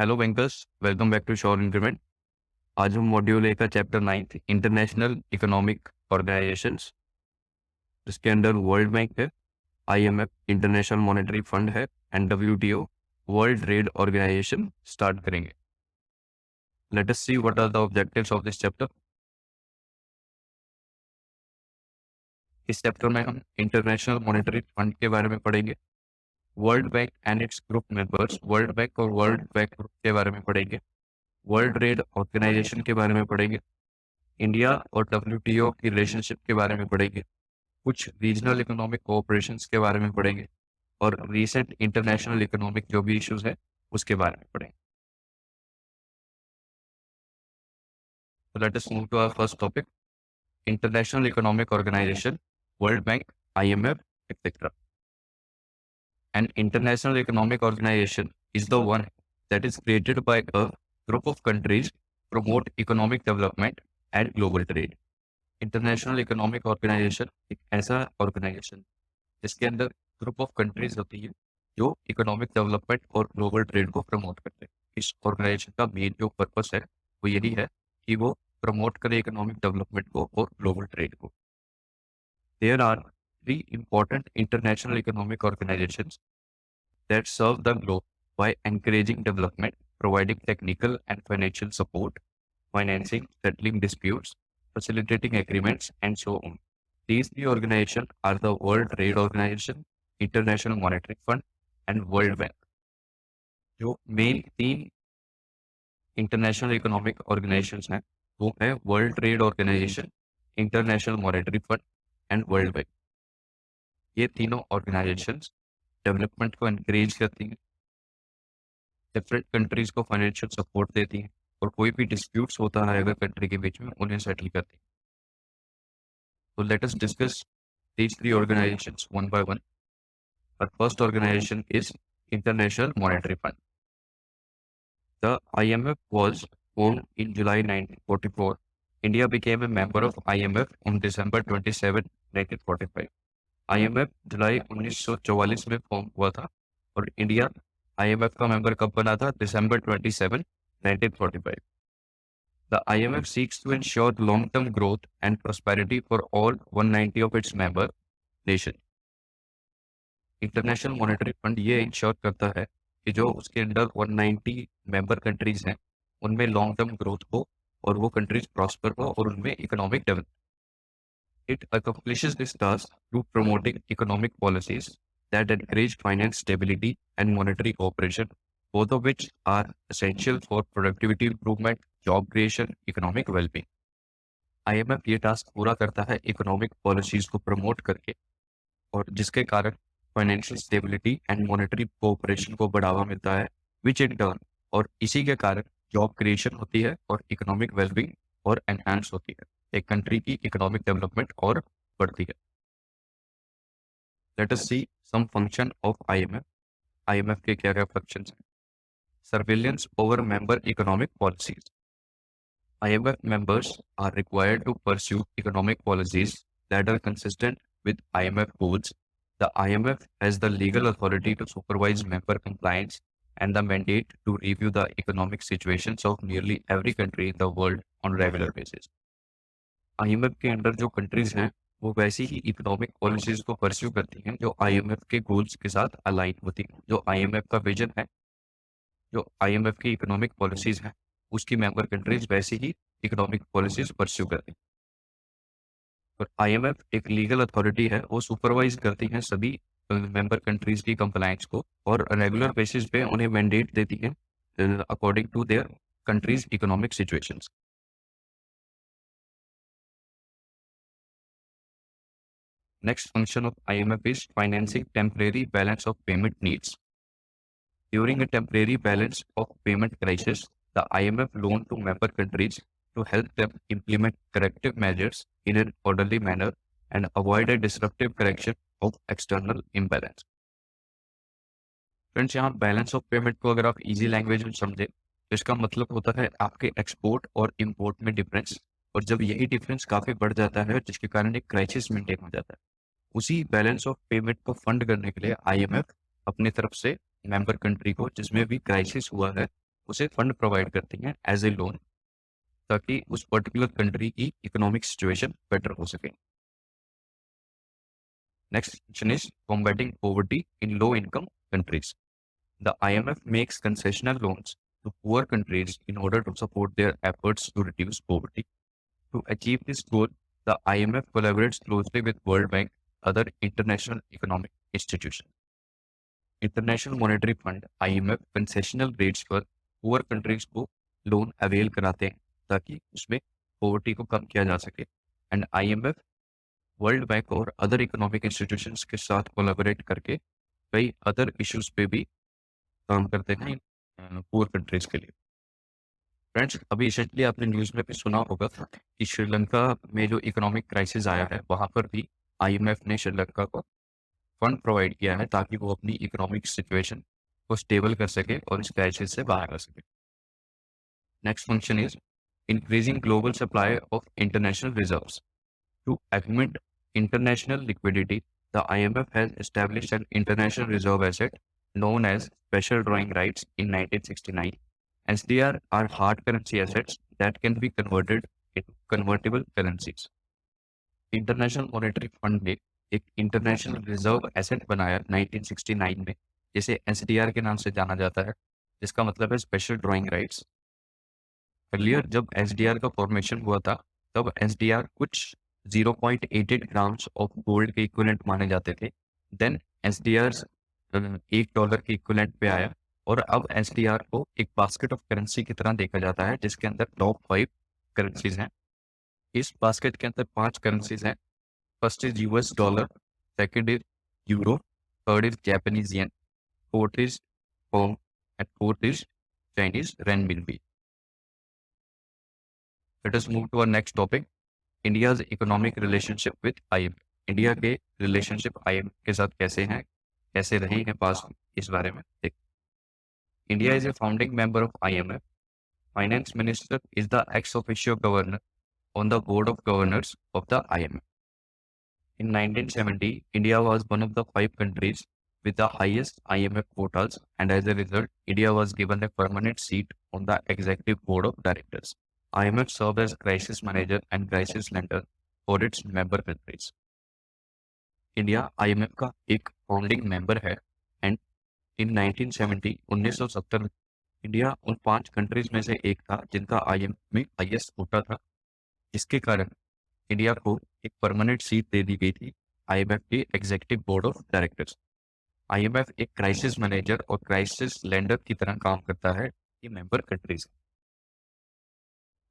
Hello bankers, welcome back to sure increment. आज हम module A का चैप्टर 9 इंटरनेशनल इकोनॉमिक ऑर्गेनाइजेशंस, जिसके अंदर वर्ल्ड बैंक है, आईएमएफ इंटरनेशनल मॉनेटरी फंड है and WTO World Trade Organisation start करेंगे। Let us see what are the objectives of this chapter. इस chapter में हम इंटरनेशनल मॉनेटरी फंड के बारे में पढ़ेंगे, World Bank and its group members, World Bank और वर्ल्ड बैंक ग्रुप के बारे में पढ़ेंगे, वर्ल्ड ट्रेड ऑर्गेनाइजेशन के बारे में पढ़ेंगे, इंडिया और डब्ल्यूटीओ की रिलेशनशिप के बारे में पढ़ेंगे, कुछ रीजनल इकोनॉमिक कोऑपरेशंस के बारे में पढ़ेंगे और रीसेंट इंटरनेशनल इकोनॉमिक जो भी इश्यूज है उसके बारे में पढ़ेंगे। तो let us move to our first topic, international economic organisation, World Bank, IMF, etc. An international economic organization is the one that is created by a group of countries promote economic development and global trade. International economic organisation एक ऐसा organisation जिसके अंदर group of countries होती है जो economic development और global trade को promote करते हैं। इस ऑर्गेनाइजेशन का मेन जो पर्पस है वो यही है कि वो प्रमोट करे इकोनॉमिक डेवलपमेंट को और ग्लोबल ट्रेड को। There are 3 important international economic organizations that serve the globe by encouraging development, providing technical and financial support, financing, settling disputes, facilitating agreements, and so on. These 3 organizations are the World Trade Organization, International Monetary Fund, and World Bank. जो main 3 international economic organisations हैं वो है World Trade Organisation, International Monetary Fund and World Bank. ये तीनों organisations development को encourage करती हैं, different countries को फाइनेंशियल सपोर्ट देती हैं और कोई भी डिस्प्यूट्स होता है अगर कंट्री के बीच में उन्हें सेटल करती हैं। So let us discuss these 3 organizations one by one. Our first organization is International Monetary Fund. The IMF was formed in July 1944. India became a member of IMF on December 27, 1945. IMF जुलाई 1944 में form हुआ था और India IMF का member कब बना था? December 27, 1945. The IMF seeks to ensure long-term growth and prosperity for all 190 of its member nations. International Monetary Fund ये ensure करता है कि जो उसके अंडर 190 मेंबर कंट्रीज हैं उनमें लॉन्ग टर्म ग्रोथ हो और वो कंट्रीज प्रॉस्पर हो और उनमें economic development. It accomplishes this task through promoting economic policies that encourage finance stability and monetary cooperation, both of which are essential for productivity improvement, job creation, economic well-being. IMF ये task पूरा करता है economic policies को promote करके और जिसके कारण financial stability and monetary cooperation को बढ़ावा मिलता है, विच इन टर्न और इसी के कारण जॉब क्रिएशन होती है और इकोनॉमिक वेलबींग और एनहांस होती है, एक कंट्री की इकोनॉमिक डेवलपमेंट और बढ़ती है। Let us see some function of IMF। IMF के क्या क्या फंक्शंस हैं? Surveillance over member economic policies. IMF members are required to pursue economic policies that are consistent with IMF goals. The IMF has the legal authority to supervise member compliance and the mandate to review the economic situations of nearly every country in the world on regular basis. IMF के under जो countries हैं वो वैसी ही economic policies को pursue करती हैं जो IMF के गोल्स के साथ अलाइन होती हैं। जो IMF का विजन है, जो IMF की इकोनॉमिक पॉलिसीज हैं उसकी मेंबर कंट्रीज वैसी ही इकोनॉमिक पॉलिसीज परस्यू करती हैं। और IMF एक लीगल अथॉरिटी है, वो सुपरवाइज करती हैं सभी मेंबर कंट्रीज की कंप्लायंस को और रेगुलर बेसिस पे उन्हें मैंडेट देती हैं according to their countries economic situations. Next function of IMF is financing temporary balance of payment needs. During a temporary balance of payment crisis, the IMF loan to member countries to help them implement corrective measures in an orderly manner and avoid a disruptive correction of external imbalance. Friends, यहाँ balance of payment को अगर आप easy language में समझे तो इसका मतलब होता है आपके एक्सपोर्ट और इंपोर्ट में डिफरेंस, और जब यही डिफरेंस काफी बढ़ जाता है जिसके कारण एक क्राइसिस मेंटेन हो जाता है, उसी बैलेंस ऑफ पेमेंट को फंड करने के लिए IMF अपनी तरफ से मेंबर कंट्री को जिसमें भी क्राइसिस हुआ है उसे फंड प्रोवाइड करती हैं एज ए लोन, ताकि उस पर्टिकुलर कंट्री की इकोनॉमिक सिचुएशन बेटर हो सके। Next question is combating poverty in low income countries. The IMF makes concessional loans to poor countries in order to support their efforts to reduce poverty. To achieve this goal, the IMF collaborates closely with World Bank, other international economic institutions. International Monetary fund IMF concessional rates पर poor countries को loan avail कराते हैं ताकि उसमें poverty को कम किया जा सके। एंड IMF वर्ल्ड बैंक और अदर इकोनॉमिक इंस्टीट्यूशंस के साथ कोलैबोरेट करके कई अदर इश्यूज पे भी काम करते हैं पुअर कंट्रीज के लिए। फ्रेंड्स, अभी रिसेंटली आपने न्यूज़ में भी सुना होगा कि श्रीलंका में जो इकोनॉमिक क्राइसिस आया है वहाँ पर भी IMF ने श्रीलंका को फंड प्रोवाइड किया है ताकि वो अपनी इकोनॉमिक सिचुएशन को स्टेबल कर सके और इस क्राइसिस से बाहर आ सके। Next function is increasing global supply of international reserves. To augment international liquidity, the IMF has established an international reserve asset known as special drawing rights in 1969. SDR are hard currency assets that can be converted into convertible currencies. International Monetary fund ने एक international reserve asset बनाया 1969 में, जिसे SDR के नाम से जाना जाता है, जिसका मतलब है स्पेशल ड्राइंग राइट्स। अर्लियर जब SDR का फॉर्मेशन हुआ था तब SDR कुछ 0.88 ग्राम्स ऑफ गोल्ड के इक्विवेलेंट माने जाते थे। देन SDR $1 के इक्विवेलेंट पे आया और अब SDR को एक बास्केट ऑफ करेंसी की तरह देखा जाता है, जिसके अंदर टॉप 5 करेंसीज हैं। इस बास्केट के अंदर 5 करेंसीज हैं। First is US dollar, second is euro, third is Japanese yen, fourth is pound and fourth is Chinese renminbi. Let us move to our next topic, India's economic relationship with IMF। India के relationship IMF के साथ कैसे हैं, कैसे रहे हैं पास में, इस बारे में देख। India is a founding member of IMF। Finance minister is the ex officio governor on the board of governors of the IMF. In 1970, India was one of the 5 countries with the highest IMF quotas, and as a result, India was given a permanent seat on the executive board of directors. IMF served as crisis manager and crisis lender for its member countries. India IMF का एक founding member है and in 1970 1970 में India उन 5 countries में से एक था जिनका IMF में हाईएस्ट कोटा था, जिसके कारण इंडिया को एक परमानेंट सीट दे दी गई थी IMF के executive board of directors. IMF एक क्राइसिस मैनेजर और क्राइसिस लेंडर की तरह काम करता है ये मेंबर कंट्रीज।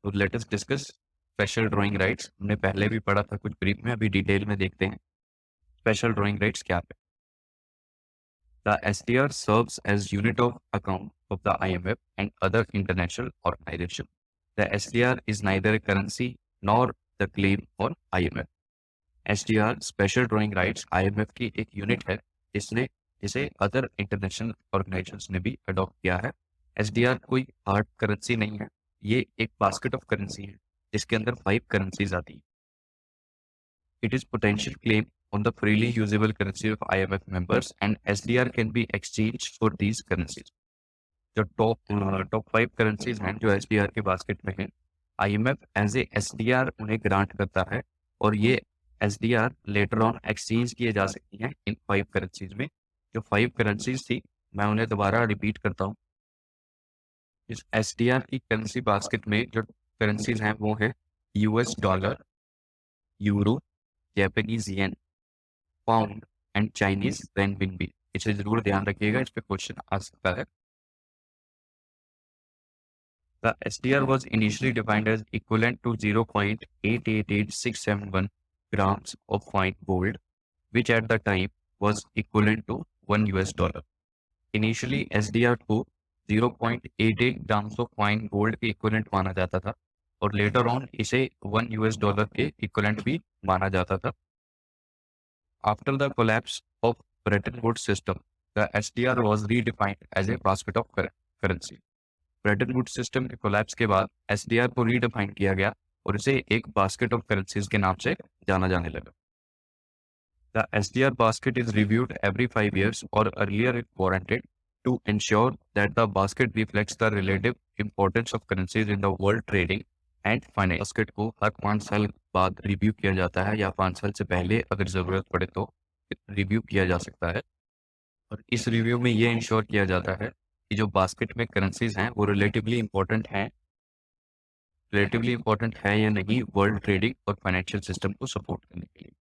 तो let us discuss special drawing rights. हमने पहले भी पढ़ा था कुछ ब्रीफ में, अभी डिटेल में देखते हैं स्पेशल ड्राइंग राइट्स क्या है। The SDR serves as unit of account of the IMF and other international organizations. The SDR is neither a currency nor the claim on IMF. SDR special drawing rights IMF की एक unit है जिसे other international organisations ने भी adopt किया है। SDR कोई hard currency नहीं है, ये एक बास्केट ऑफ करेंसी है जिसके अंदर 5 करेंसीज आती है। It is potential claim on the freely usable currency of IMF members and SDR can be exchanged for these currencies. जो टॉप 5 करेंसीज हैं जो SDR के बास्केट में हैं, IMF एज ए SDR उन्हें ग्रांट करता है और ये SDR लेटर ऑन एक्सचेंज किए जा सकती हैं इन 5 करेंसीज में। जो 5 करेंसीज थी मैं उन्हें दोबारा रिपीट करता हूँ। इस SDR की करेंसी बास्केट में जो करेंसीज हैं वो है US dollar, euro, Japanese yen, pound and Chinese renminbi. इसे जरूर ध्यान रखिएगा, इस पे क्वेश्चन आ सकता है। The SDR was initially defined as equivalent to 0.888671 grams of fine gold, which at the time was equivalent to $1. Initially, SDR को 0.88 grams of fine gold के equivalent माना जाता था और later on इसे $1 के equivalent भी माना जाता था। After the collapse of Bretton Woods system, the SDR was redefined as a basket of currency. Bretton Woods system के कोलैप्स के बाद SDR को रीडिफाइन किया गया और इसे एक बास्केट ऑफ करेंसीज के नाम से जाना जाने लगा। The SDR basket is reviewed every 5 years or earlier if warranted. to ensure that the basket reflects the relative importance of currencies in the world trading and finance. Basket को हर 5 साल बाद review किया जाता है या 5 साल से पहले अगर ज़रूरत पड़े तो रिव्यू किया जा सकता है। और इस रिव्यू में ये इंश्योर किया जाता है कि जो बास्केट में करेंसीज हैं वो रिलेटिवली इंपॉर्टेंट है या नहीं वर्ल्ड ट्रेडिंग और फाइनेंशियल सिस्टम को सपोर्ट करने के लिए।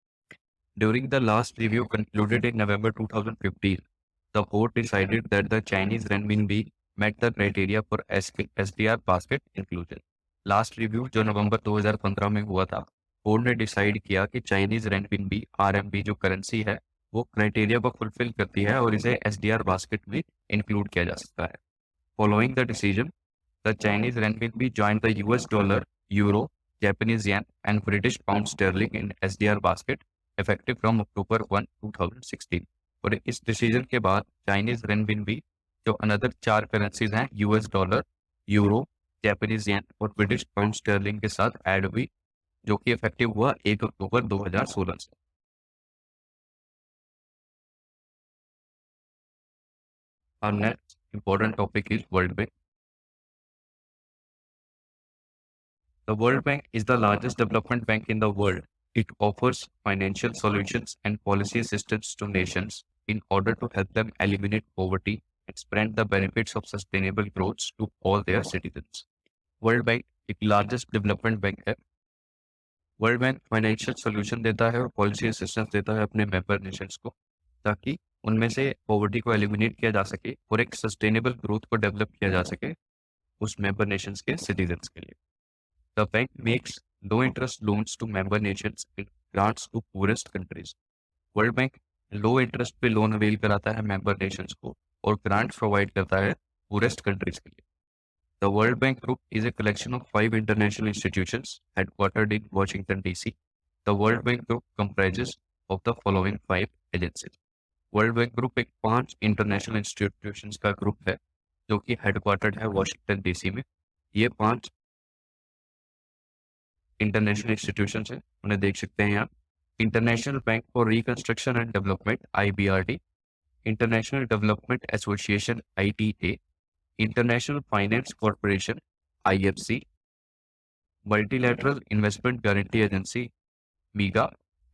During the last review concluded in November 2015, the board decided that the Chinese renminbi met the criteria for SDR basket inclusion. Last review जो नवंबर 2015 में हुआ था, बोर्ड ने डिसाइड किया कि चाइनीज रेनबिनबी आरएमबी जो करेंसी है वो क्राइटेरिया को फुलफिल करती है और इसे एसडीआर बास्केट में इंक्लूड किया जा सकता है। Following the decision, the Chinese renminbi joined the US dollar, euro, Japanese yen and British pound sterling in SDR basket effective from October 1, 2016। और इस डिसीजन के बाद चाइनीज रेनबिनबी जो अनदर 4 करेंसीज हैं यूएस डॉलर, यूरो, जापानीज येन और British pound Stirling के साथ add हुई, जो कि इफेक्टिव हुआ 1 अक्टूबर 2016 से। Our next important topic is World Bank. The World Bank is the largest development bank in the world. It offers financial solutions and policy assistance to nations in order to help them eliminate poverty and spread the benefits of sustainable growth to all their citizens. World bank एक largest development bank है। World bank financial solution देता है और policy assistance देता है अपने member Nations को, ताकि उनमें से पॉवर्टी को एलिमिनेट किया जा सके और एक सस्टेनेबल ग्रोथ को डेवलप किया जा सके उस मेंबर नेशंस के सिटीजन्स के लिए। The bank makes low interest loans to member nations and grants to poorest countries. World bank low interest पे लोन अवेल कराता है मेंबर नेशंस को और ग्रांट्स प्रोवाइड करता है पूरेस्ट कंट्रीज के लिए। The World Bank Group is a collection of 5 international institutions headquartered in Washington, D.C. The World Bank Group comprises of the following 5 agencies. World Bank group एक 5 international institutions का group है जो कि headquartered है Washington DC में। ये 5 international institutions हैं, उन्हें देख सकते हैं आप। International bank for reconstruction and development IBRD, international development association ITA, international finance corporation IFC, multilateral investment guarantee agency MIGA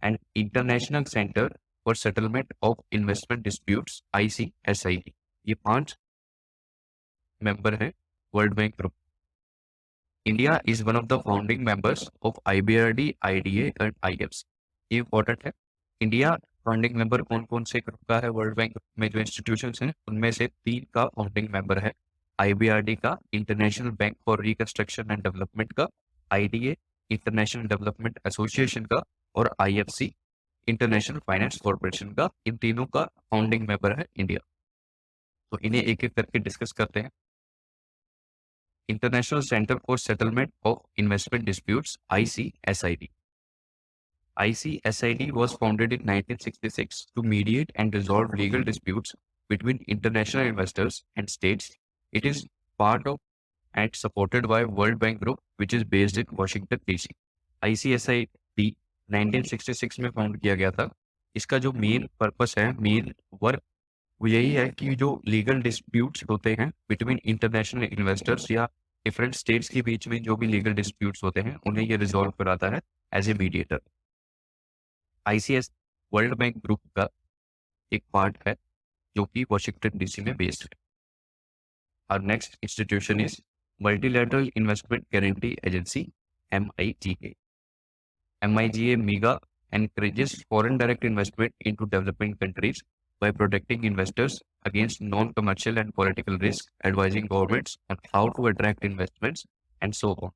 and international centre for settlement of investment disputes ICSID। ये 5 member हैं world Bank group. India is one of the founding members of IBRD, IDA and IFC। ये important है। India founding member कौन कौन से group का है? World bank में जो इंस्टीट्यूशंस हैं उनमें से 3 का फाउंडिंग मेंबर है, IBRD का, international bank for reconstruction and development का, IDA इंटरनेशनल डेवलपमेंट एसोसिएशन का और IFC इंटरनेशनल फाइनेंस कॉर्पोरेशन का। इन तीनों का फाउंडिंग मेंबर है इंडिया। तो इन्हें एक एक करके डिस्कस करते हैं। International centre for settlement of investment disputes ICSID। ICSID was founded in 1966 to mediate and resolve legal disputes between international investors and states. It is part of and supported by World Bank Group, which is based in Washington DC. ICSID 1966 में found किया गया था। इसका जो main purpose है, main work, वो यही है कि जो लीगल डिस्प्यूट्स होते हैं बिटवीन इंटरनेशनल इन्वेस्टर्स या डिफरेंट स्टेट्स के बीच में जो भी लीगल डिस्प्यूट्स होते हैं उन्हें ये रिजॉल्व कराता है as a mediator. ICS World Bank Group का एक पार्ट है जो कि वॉशिंगटन डीसी में बेस्ड है। और next institution is multilateral investment guarantee agency MIGA। MIGA MIGA encourages foreign direct investment into developing countries by protecting investors against non-commercial and political risk, advising governments on how to attract investments and so on.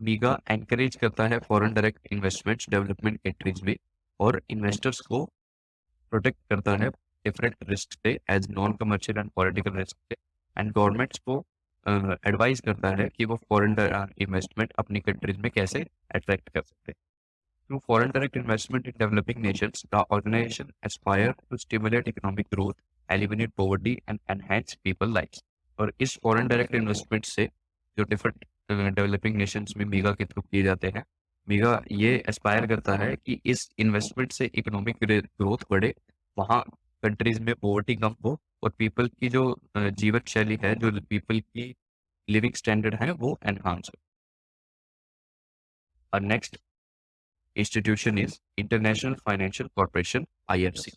MIGA encourage करता है foreign direct investments development countries में और investors को protect करता है different risk से as non commercial and political risk से, and governments को एडवाइस करता है कि वो फॉरेन इन्वेस्टमेंट अपनी कंट्रीज में कैसे अट्रैक्ट कर सकते हैं। Through foreign direct investment in developing nations, the organization aspire to stimulate economic growth, eliminate poverty and enhance people lives. और इस foreign direct investment से जो डिफरेंट डेवलपिंग नेशंस में मीगा के थ्रू किए जाते हैं, मीगा ये एस्पायर करता है कि इस इन्वेस्टमेंट से इकोनॉमिक ग्रोथ बढ़े, वहाँ कंट्रीज में पॉवर्टी कम हो और पीपल की जो जीवन शैली है, जो पीपल की लिविंग स्टैंडर्ड है, वो एनहांस हो। और next institution is International Financial Corporation (IFC).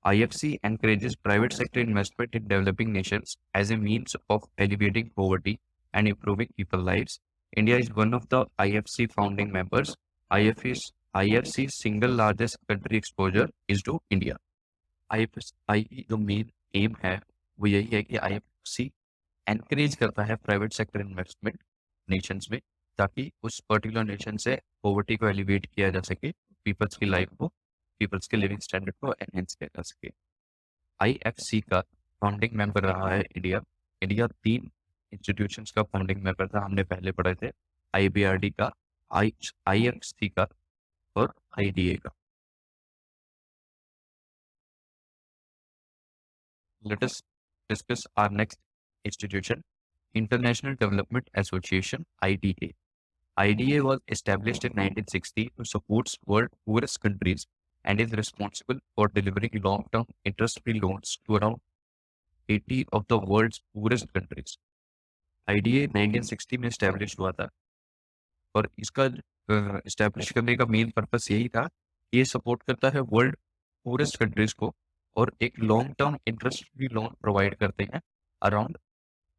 IFC encourages private sector investment in developing nations as a means of alleviating poverty and improving people's lives. India is one of the IFC founding members. IFC's single largest country exposure is to India. IFC जो main M है वो यही है कि IFC encourage करता है private sector investment Nations में, ताकि उस पर्टिकुलर नेशन से पॉवर्टी को एलिवेट किया जा सके, पीपल्स की लाइफ को, पीपल्स के लिविंग स्टैंडर्ड को एनहेंस किया जा सके। आईएफसी का फाउंडिंग मेंबर रहा है इंडिया। इंडिया 3 इंस्टीट्यूशंस का फाउंडिंग मेंबर था, हमने पहले पढ़े थे, आईबीआरडी का, आईएफसी का और आईडीए का। Let us discuss our next institution, International Development Association (IDA). IDA was established in 1960 to support world poorest countries and is responsible for delivering long-term interest-free loans to around 80 of the world's poorest countries. IDA 1960 में established हुआ था और इसका establish करने का main purpose यही था कि ये सपोर्ट करता है वर्ल्ड पूरेस्ट कंट्रीज को और एक long term interest free loan provide करते हैं। Around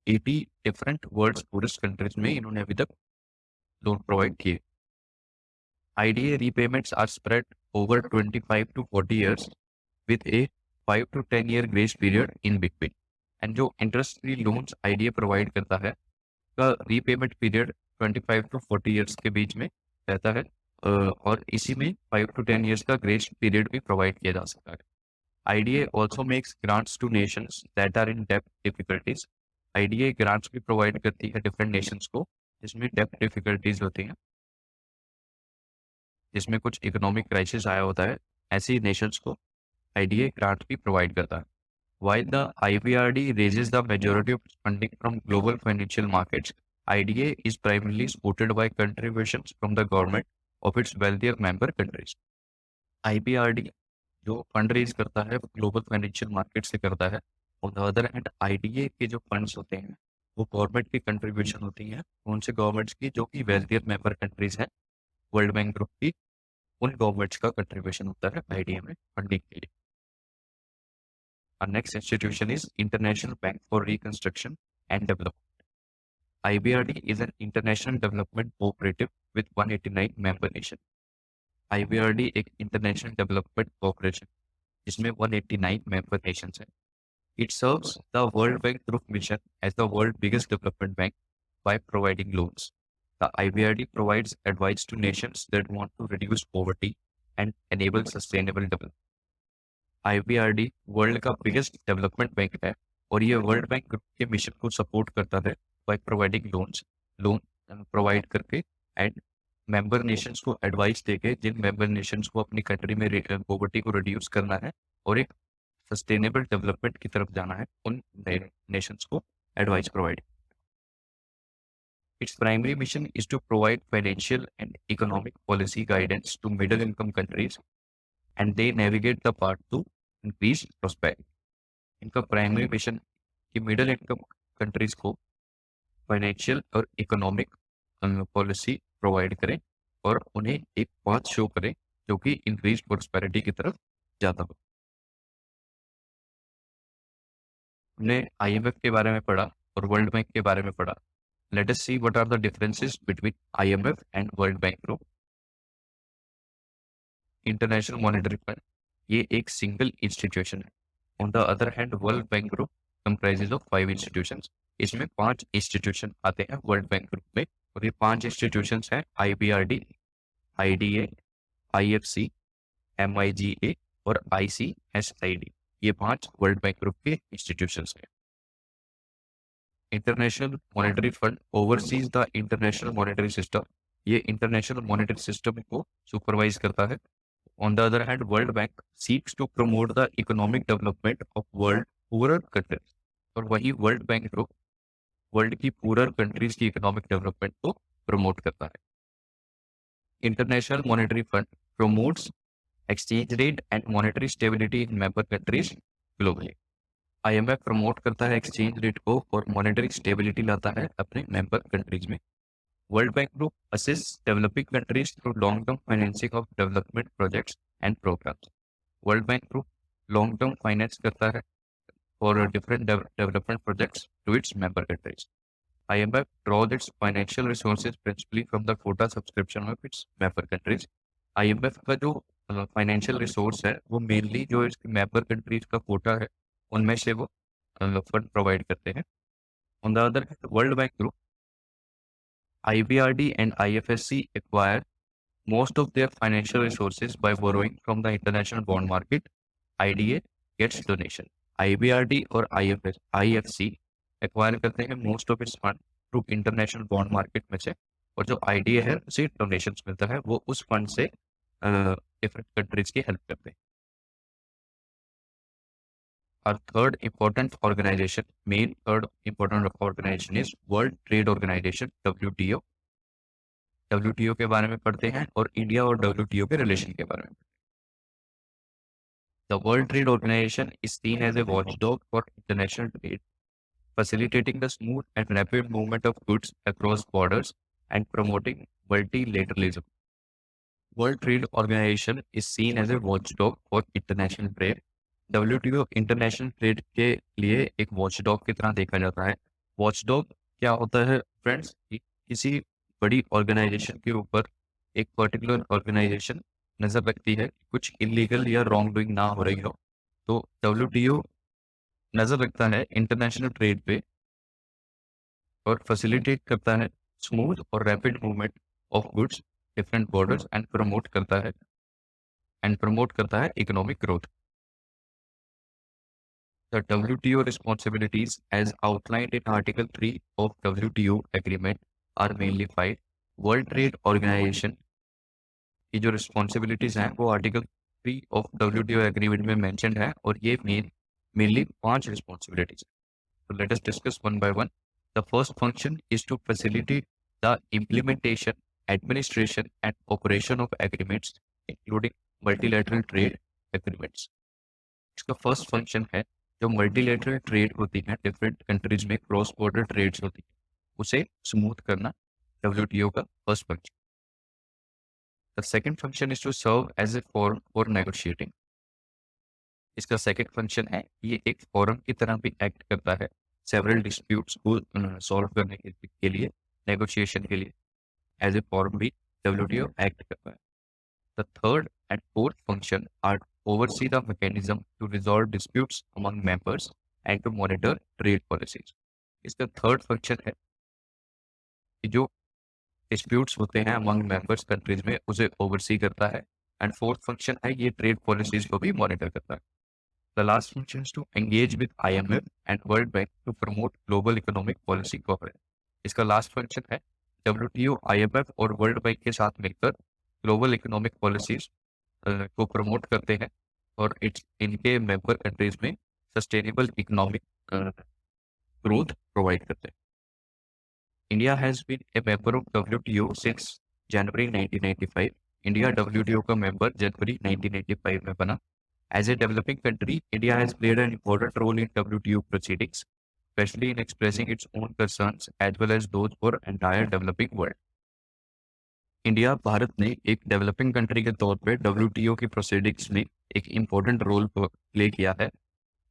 80 different worlds purest countries में इन्होंने अभी तक लोन प्रोवाइड किए। IDA repayments are spread over 25 to 40 years with a 5 to 10 year grace period in between. And जो interest free loans IDA provide करता है का रीपेमेंट पीरियड 25 to 40 years के बीच में रहता है और इसी में 5 to 10 years का ग्रेस पीरियड भी प्रोवाइड किया जा सकता है। IDA also makes grants to nations that are in debt difficulties. IDA grants भी प्रोवाइड करती है डिफरेंट नेशंस को जिसमें डेप्ट डिफिकल्टीज होती हैं, जिसमें कुछ इकोनॉमिक क्राइसिस आया होता है, ऐसी नेशंस को IDA ग्रांट भी प्रोवाइड करता है। While the IBRD raises the majority of funding from global financial markets, IDA is primarily supported by contributions from the government of its wealthier member countries. IBRD जो fund raise करता है global financial market से करता है। On the other hand IDA के जो funds होते हैं वो गवर्नमेंट की कंट्रीब्यूशन होती है, उनसे गवर्नमेंट्स की जो कि वेल्थियर मेंबर कंट्रीज हैं वर्ल्ड बैंक ग्रुप की, उन गवर्नमेंट्स का कंट्रीब्यूशन होता है IDA में फंडिंग के लिए। Our next institution is International Bank for Reconstruction and Development. IBRD is an international development cooperative with 189 member nations. IBRD एक international development cooperation जिसमें 189 member nations हैं. It serves the World Bank Group mission as the world's biggest development bank by providing loans. The IBRD provides advice to nations that want to reduce poverty and enable sustainable development. IBRD world का biggest development bank है और ये world Bank group के mission को support करता है by providing loan provide करके and member Nations को एडवाइस देके, जिन मेंबर नेशंस को अपनी कंट्री में पॉवर्टी को रिड्यूस करना है और एक सस्टेनेबल डेवलपमेंट की तरफ जाना है, उन नेशंस को advice provide. Its primary mission is to provide financial and economic policy guidance to middle income countries and they navigate the path to increase prosperity. इनका प्राइमरी मिशन कि मिडिल इनकम कंट्रीज को financial और economic policy provide करें और उन्हें एक path show करें जो कि इंक्रीज प्रॉस्पेरिटी की तरफ जाता हो। हमने IMF के बारे में पढ़ा और वर्ल्ड बैंक के बारे में पढ़ा। Let us see what are the differences between IMF and World Bank Group. International Monetary Fund ये एक सिंगल इंस्टीट्यूशन है। On the other hand World Bank Group comprises of 5 institutions. इसमें 5 इंस्टीट्यूशन आते हैं वर्ल्ड बैंक ग्रुप में और ये 5 institutions हैं IBRD, IDA, IFC, MIGA और ICSID। ये 5 वर्ल्ड बैंक ग्रुप के इंस्टीट्यूशंस हैं। International Monetary fund overseas the international monetary system. ये इंटरनेशनल मॉनेटरी सिस्टम को सुपरवाइज करता है। On the other hand, World Bank seeks to promote the economic development of world poorer countries. और वही world Bank group world की पूरर countries की economic development को promote करता है। International Monetary fund promotes exchange rate and monetary stability in member countries globally. IMF promote करता है exchange rate को और मॉनेटरी स्टेबिलिटी लाता है अपने मेंबर कंट्रीज में। World Bank Group assist developing countries through long term financing of development projects and programmes. World Bank Group long term finance करता है for different development projects to its member countries. IMF draws its financial resources principally from the quota subscription of its member countries। IMF का जो financial resource है वो mainly जो इसके member countries का कोटा है उनमें से वो फंड प्रोवाइड करते हैं। On the other hand World Bank group IBRD and IFSC acquire most of their financial resources by borrowing from the international bond market। IDA gets donation। IBRD और IFC acquire करते हैं most of its fund through international bond market में से, और जो IDA है उसे donation मिलता है, वो उस फंड से डिफरेंट कंट्रीज की हेल्प करते हैं। और third important organisation, main third important organisation is World Trade Organisation WTO। WTO के बारे में पढ़ते हैं और इंडिया और WTO के रिलेशन के बारे में। The World Trade Organisation is seen as a watchdog for international trade, facilitating the smooth and rapid movement of goods across borders and promoting multilateralism। World Trade Organization is seen as a watchdog for international trade। WTO international trade के लिए एक watchdog की तरह देखा जाता है। Watchdog क्या होता है फ्रेंड्स? किसी बड़ी ऑर्गेनाइजेशन के ऊपर एक पर्टिकुलर ऑर्गेनाइजेशन नजर रखती है कुछ इलीगल या रॉन्ग डूइंग ना हो रही हो, तो WTO नजर रखता है इंटरनेशनल ट्रेड पे और फैसिलिटेट करता है स्मूथ और rapid movement of goods different borders and promote करता है economic growth. The WTO responsibilities as outlined in Article 3 of WTO agreement are mainly 5। World Trade Organisation की जो रिस्पॉन्सिबिलिटीज हैं वो आर्टिकल 3 ऑफ WTO एग्रीमेंट में mentioned है, और ये mainly 5 responsibilities. So let us discuss one by one। The first function is to facilitate the implementation, administration, and operation of agreements, including multilateral trade agreements। इसका first function है जो multilateral trade होती है different countries में, cross border trades होती है, उसे smooth करना WTO का first function. The second function is to serve as a forum for negotiating. इसका सेकंड फंक्शन है ये एक फोरम की तरह भी एक्ट करता है सेवरल डिस्प्यूट्स को सॉल्व करने के लिए, नेगोशिएशन के लिए एज ए फोरम भी WTO एक्ट करता है। The third and fourth function are oversee the mechanism to resolve disputes among members and to monitor trade policies। इसका थर्ड फंक्शन है कि जो डिस्प्यूट्स होते हैं अमंग मेंबर्स कंट्रीज में उसे ओवरसी करता है, एंड फोर्थ फंक्शन है ये ट्रेड पॉलिसीज को भी मॉनिटर करता है। The last function is to engage with IMF and World Bank to promote global economic policy cooperation. इसका लास्ट फंक्शन है WTO IMF और वर्ल्ड बैंक के साथ मिलकर ग्लोबल इकोनॉमिक पॉलिसीज को प्रमोट करते हैं और इनके मेंबर कंट्रीज में सस्टेनेबल इकोनॉमिक ग्रोथ प्रोवाइड करते हैं। India has been a member of WTO since January 1995। India WTO का मेंबर जनवरी 1995 में बना। As a developing country, India has played an important role in WTO proceedings, especially in expressing its own concerns as well as those for entire developing world। India Bharat ने एक developing country के तौर पे WTO की proceedings में एक important role play किया है,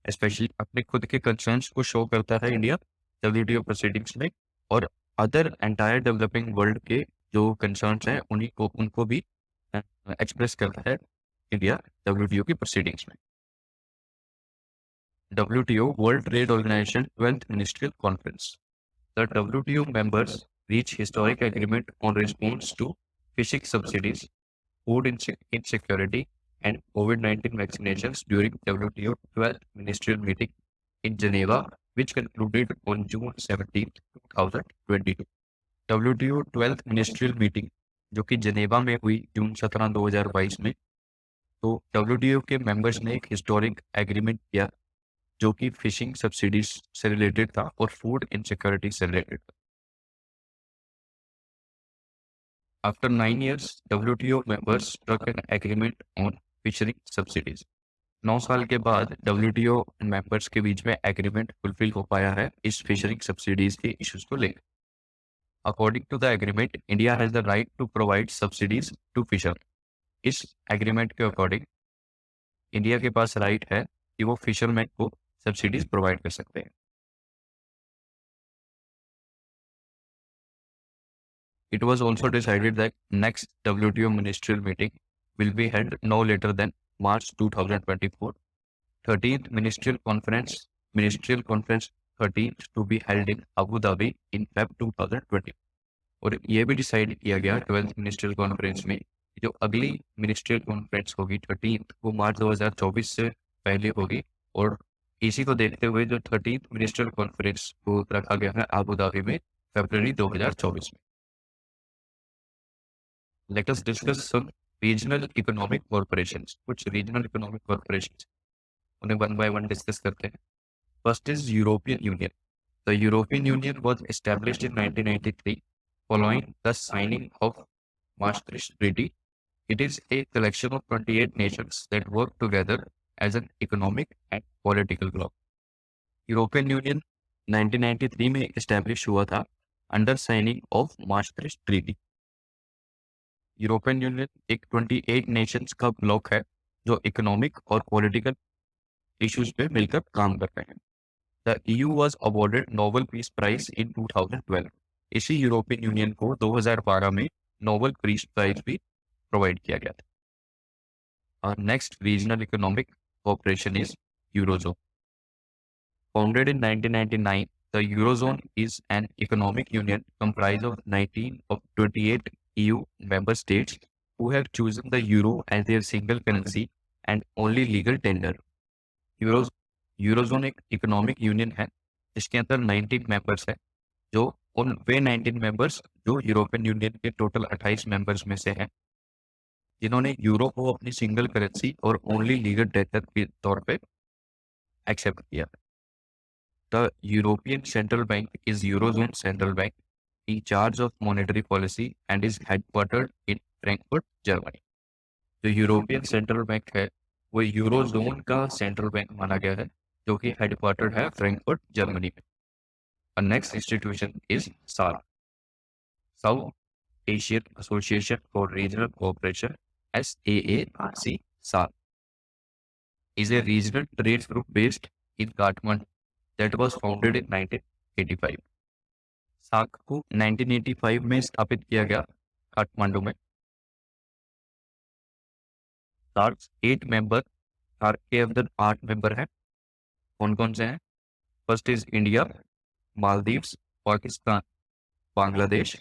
स्पेशली अपने खुद के कंसर्न्स को शो करता है इंडिया WTO प्रोसीडिंग्स में, और अदर एंटायर डेवलपिंग वर्ल्ड के जो कंसर्न्स हैं उन्हीं को उनको भी एक्सप्रेस करता है इंडिया WTO की प्रोसीडिंग्स में। WTO World Trade Organisation 12th ministerial conference. The WTO members reach historic agreement on response to fishing subsidies, food insecurity, and COVID-19 vaccinations during WTO 12th ministerial meeting in Geneva, which concluded on June 17, 2022। WTO 12th ministerial meeting जो कि Geneva में हुई जून 17, 2022 में, तो WTO के members ने एक historic agreement किया जो कि फिशिंग सब्सिडीज से रिलेटेड था और फूड इनसिक्योरिटी से रिलेटेड था। After 9 years, WTO members struck an agreement on fishery subsidies। 9 साल के बाद WTO मेंबर्स के बीच में एग्रीमेंट फुलफिल हो पाया है इस फिशरिंग सब्सिडीज के इश्यूज को लेकर। According to the agreement, India has the right to provide subsidies to fisher. इस एग्रीमेंट के अकॉर्डिंग इंडिया के पास राइट है कि वो फिशरमैन को सब्सिडीज प्रोवाइड कर सकते हैं। It was also decided that next WTO ministerial meeting will be held no later than March 2024. 13th ministerial conference 13th to be held in Abu Dhabi in Feb 2020. और ये भी decide किया गया 12th ministerial conference में जो अगली ministerial conference होगी 13th, वो मार्च 2024 से पहले होगी। और इसी को देखते हुए जो 13th मिनिस्ट्रियल कॉन्फ्रेंस को रखा गया है अबू धाबी में फरवरी 2024 में। Let us discuss some regional economic corporations. कुछ regional economic corporations, उन्हें one by one discuss करते हैं। First is European Union. The European Union was established in 1993 following the signing of Maastricht Treaty. It is a collection of 28 nations that work together as an economic and political bloc. European Union 1993 में establish हुआ था under signing of Maastricht Treaty. European union एक 28 Nations का block है जो economic और political issues पे मिलकर काम करते हैं। The EU was awarded Nobel peace prize in 2012। इसी यूरोपियन यूनियन को 2012 में नोबेल पीस प्राइज भी प्रोवाइड किया गया था। और next regional economic cooperation is Eurozone. Founded in 1999, the Eurozone is an economic union comprised of 19 of 28 EU member states who have chosen the euro as their single currency and only legal tender. Eurozone एक economic union है जिसके अंदर 19 members है, जो उन वे 19 members जो European union के total 28 members में से हैं, जिन्होंने यूरो को अपनी सिंगल करेंसी और ओनली लीगल टेंडर के तौर पे एक्सेप्ट किया। The European Central Bank is Eurozone Central Bank in charge of monetary policy and is headquartered in Frankfurt, Germany. जो यूरोपियन सेंट्रल बैंक है वो यूरोजोन का सेंट्रल बैंक माना गया है जो कि हेडक्वार्टर्ड है फ्रैंकफर्ट, जर्मनी में। और next institution is SAARC, south Asian association for regional cooperation, SAARC. SAARC is a regional trade group based in Kathmandu that was founded in 1985. SAARC को 1985 में स्थापित किया गया काठमांडू में। सार्क 8 मेंबर, सार्क के अंदर 8 मेंबर हैं। कौन कौन से हैं? First is India, Maldives, Pakistan, Bangladesh,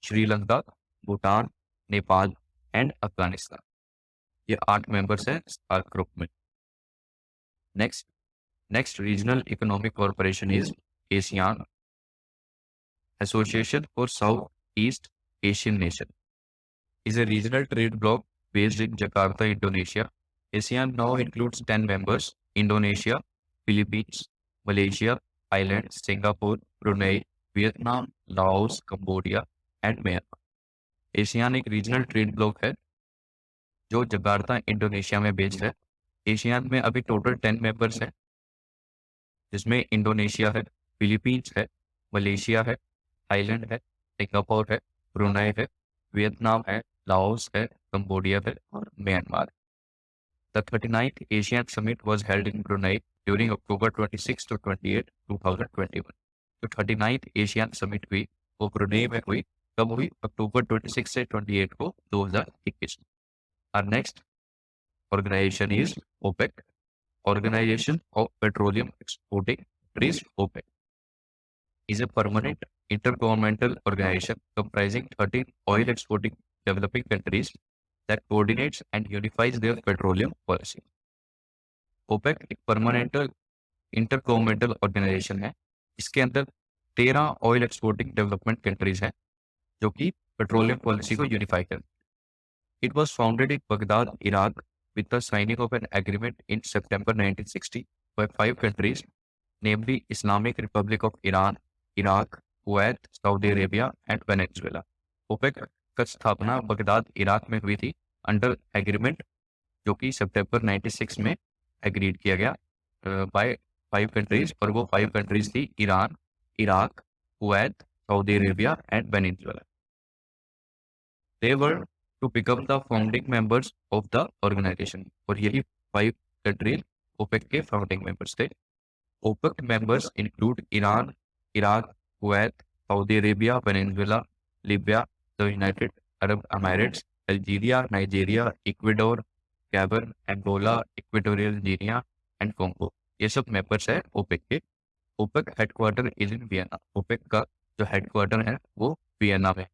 Sri Lanka, Bhutan, Nepal and Afghanistan. ये 8 मेंबर्स हैं सार्क ग्रुप में। Next regional economic corporation is ASEAN, Association for Southeast Asian Nation. Is a regional trade bloc based in Jakarta, Indonesia. ASEAN now includes 10 members: Indonesia, Philippines, Malaysia, Thailand, Singapore, Brunei, Vietnam, Laos, Cambodia and Myanmar. ASEAN एक regional trade block है जो Jakarta, Indonesia में based है। ASEAN में अभी total 10 members हैं जिसमें Indonesia है, फिलीपींस है, मलेशिया है, थाईलैंड है, सिंगापुर है, ब्रुनेई है, वियतनाम है, लाओस है, कंबोडिया है और Myanmar. The 39th Asian Summit was held in Brunei during October 26 to 28, 2021. तो 39th एशियन समिट हुई वो ब्रुनेई में हुई। कब हुई? अक्टूबर 26 से 28 को 2021। Our next organization is OPEC, Organization of Petroleum Exporting Countries. OPEC is a permanent intergovernmental organization comprising 13 oil exporting developing countries that coordinates and unifies their petroleum policy. OPEC एक permanent intergovernmental organisation है। इसके अंदर 13 oil exporting development countries हैं जो कि petroleum policy को unify करते हैं। It was founded in Baghdad, Iraq, with the signing of an agreement in September 1960 by 5 countries, namely Islamic Republic of Iran, Iraq, Kuwait, Saudi Arabia and Venezuela. OPEC का स्थापना Baghdad, Iraq में हुई थी under agreement जो कि सितंबर 96 में agreed किया गया बाय 5 कंट्रीज, और वो 5 कंट्रीज थी Iran, Iraq, Kuwait, Saudi Arabia and Venezuela. They were to become the founding members of the organization, और यही 5 कंट्रीज ओपेक के फाउंडिंग मेंबर्स थे। OPEC members include Iran, Iraq, Kuwait, Saudi Arabia, Venezuela, Libya, the United Arab Emirates, Algeria, Nigeria, Ecuador, Gabon, Angola, Equatorial Guinea and Congo। ये सब members है OPEC के। OPEC headquarter is in Vienna. OPEC का जो headquarter है वो Vienna में।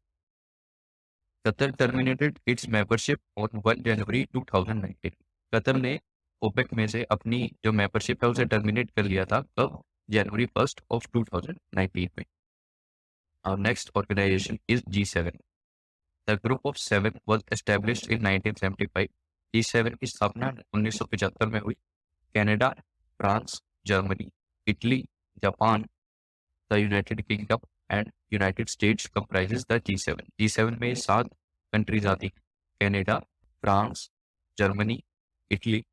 Qatar terminated its membership on 1 January 2019। Qatar ने ओपेक में से अपनी जो मेंबरशिप है उसे टर्मिनेट कर लिया था कब? जनवरी 1 ऑफ 2019 में। Our next organization is G7। The group of seven was established in 1975। G7 की स्थापना 1975 में हुई। Canada, France, Germany, Italy, Japan, the United kingdom and United states comprises the G7। G7 में 7 कंट्रीज आती हैं, Canada, France, Germany, Italy,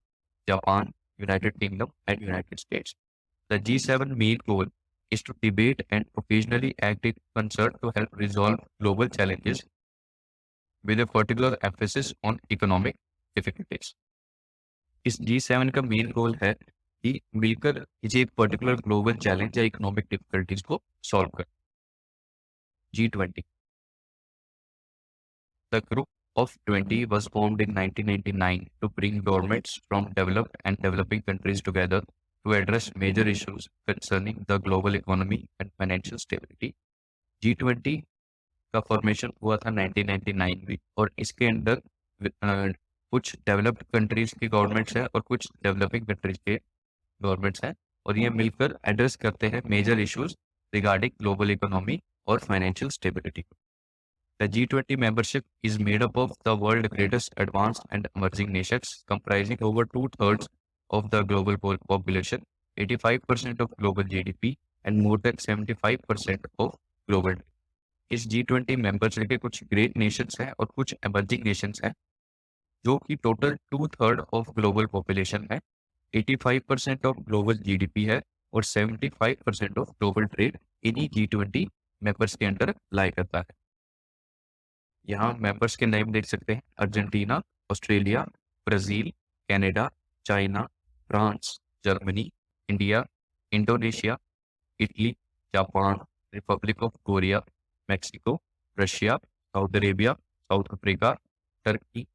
Japan, United Kingdom, and United States। The G7 main goal is to debate and occasionally act in concert to help resolve global challenges with a particular emphasis on economic difficulties। इस G7 का main goal है कि मिलकर किसी एक particular global challenge या economic difficulties को solve कर। G20। The group of 20 was formed in 1999 to bring governments from developed and developing countries together to address major issues concerning the global economy and financial stability। G20 का formation हुआ था 1999 में, और इसके अंदर कुछ डेवलप्ड कंट्रीज की governments हैं और कुछ डेवलपिंग कंट्रीज के गवर्नमेंट्स हैं, और ये मिलकर एड्रेस करते हैं major issues regarding global economy और financial stability. The G20 membership is made up of the world's greatest advanced and emerging nations, comprising over 2/3 of the global population, 85% of global GDP, and more than 75% of global। इस G20 membership के कुछ great Nations हैं और कुछ emerging Nations हैं, जो कि total 2/3 of global population है, 85% ऑफ ग्लोबल जीडीपी है और 75% ऑफ ग्लोबल ट्रेड इन्हीं G20 मेंबर्स के अंडर लाई करता है। यहाँ मेंबर्स के नेम देख सकते हैं: Argentina, Australia, Brazil, Canada, China, France, Germany, India, Indonesia, Italy, Japan, Republic of Korea, Mexico, Russia, Saudi Arabia, South Africa, Turkey,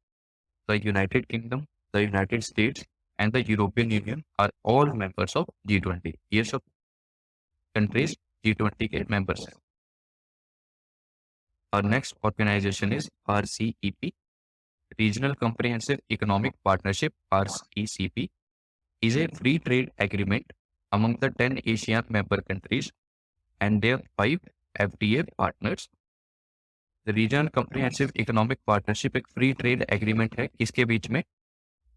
the United Kingdom, the United States and the European Union are all members of G20। ये सब countries G20 के members हैं। Our next organization is RCEP, Regional Comprehensive Economic Partnership। RCEP is a free trade agreement among the 10 ASEAN member countries and their 5 FTA partners। The Regional Comprehensive Economic Partnership एक free trade agreement है, इसके बीच में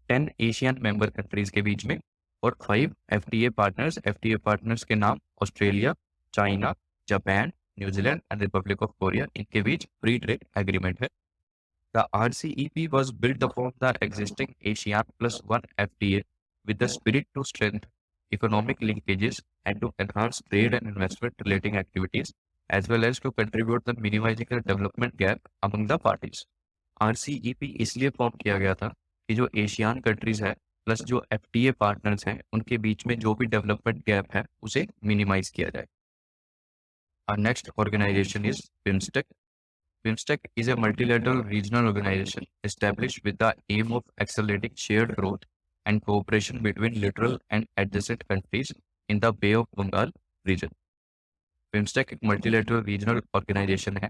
10 Asian member countries के बीच में और 5 FTA partners. FTA partners के नाम Australia, China, Japan, New Zealand and Republic of Korea, इनके बीच फ्री ट्रेड एग्रीमेंट है। The RCEP was built upon the existing ASEAN+1 FTA with the spirit to strengthen economic linkages and to enhance trade and investment relating activities as well as to contribute to minimizing the development gap among the parties। RCEP इसलिए form किया गया था कि जो ASEAN countries है plus जो FTA partners हैं उनके बीच में जो भी डेवलपमेंट गैप है उसे मिनिमाइज किया जाए। Our next organization is BIMSTEC। BIMSTEC is a multilateral regional organization established with the aim of accelerating shared growth and cooperation between littoral and adjacent countries in the Bay of Bengal region। BIMSTEC एक multilateral regional organization है।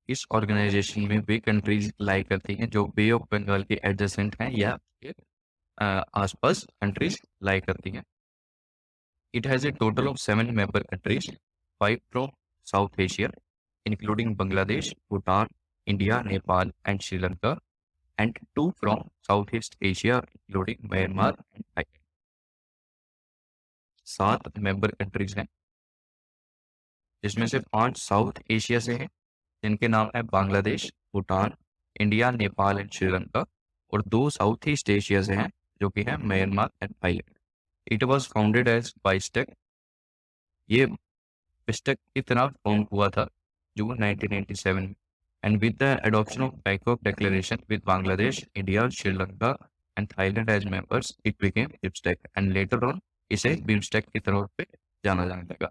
इस organisation में वे countries लाई करती हैं जो बे of Bengal के adjacent हैं या आसपास कंट्रीज लाई करती हैं। It has a total of 7 member countries, 5 from South Asia, including Bangladesh, Bhutan, India, Nepal, and Sri Lanka, and 2 from Southeast Asia, including Myanmar and Thailand। 7 member countries हैं, जिसमें से 5 south Asia से हैं, जिनके नाम है बांग्लादेश, भूटान, इंडिया, नेपाल एंड श्रीलंका, और 2 south east Asia से हैं, जो कि है Myanmar and Thailand. It was founded as BISTEC. ये बिस्टेक की तरह फाउंड हुआ था जून 1997 में, and with the adoption of Bangkok Declaration with Bangladesh, India, Sri Lanka and Thailand as members, it became BIMSTEC and later on इसे बिम्स्टेक की तरह पे जाना जाने लगा।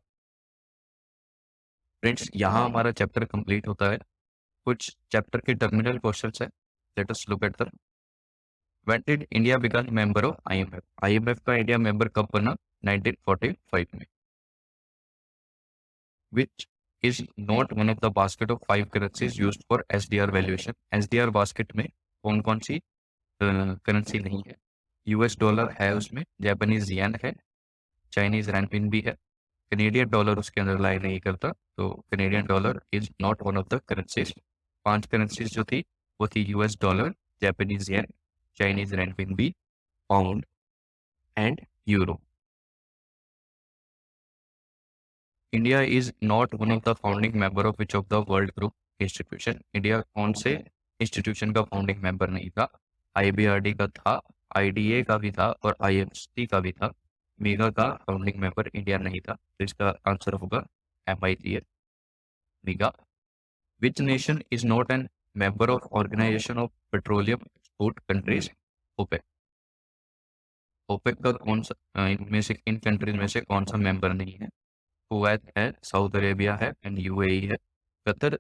फ्रेंड्स, यहाँ हमारा चैप्टर कंप्लीट होता है। कुछ चैप्टर के टर्मिनल क्वेश्चंस है, let us look at the. When did India become member of IMF? IMF का इंडिया मेंबर कब बना? 1945 में। Which is not one of the basket of 5 currencies used for SDR valuation? SDR basket में कौन कौन सी currency नहीं है? US dollar है उसमें, जापानीज येन है, चाइनीज रैनपिन है, कनेडियन डॉलर उसके अंदर लाई नहीं करता, तो Canadian dollar is not one of the currencies. 5 currencies जो थी वो थी US dollar, Japanese yen, Chinese renminbi, pound and euro. India is not one of the founding member of which of the world group institution? India कौन से institution का founding member नहीं था? IBRD का था, आईडीए का भी था और आईएफसी का भी था। मेगा का फाउंडिंग मेंबर इंडिया नहीं था, तो इसका आंसर होगा एमआईटीए, मेगा। Which nation is not an member of organization of petroleum export countries? OPEC. OPEC का कौन सा इनमें से, इन कंट्रीज में से कौन सा मेंबर नहीं है? कुवैत है, सऊदी अरेबिया है एंड यूएई है। कतर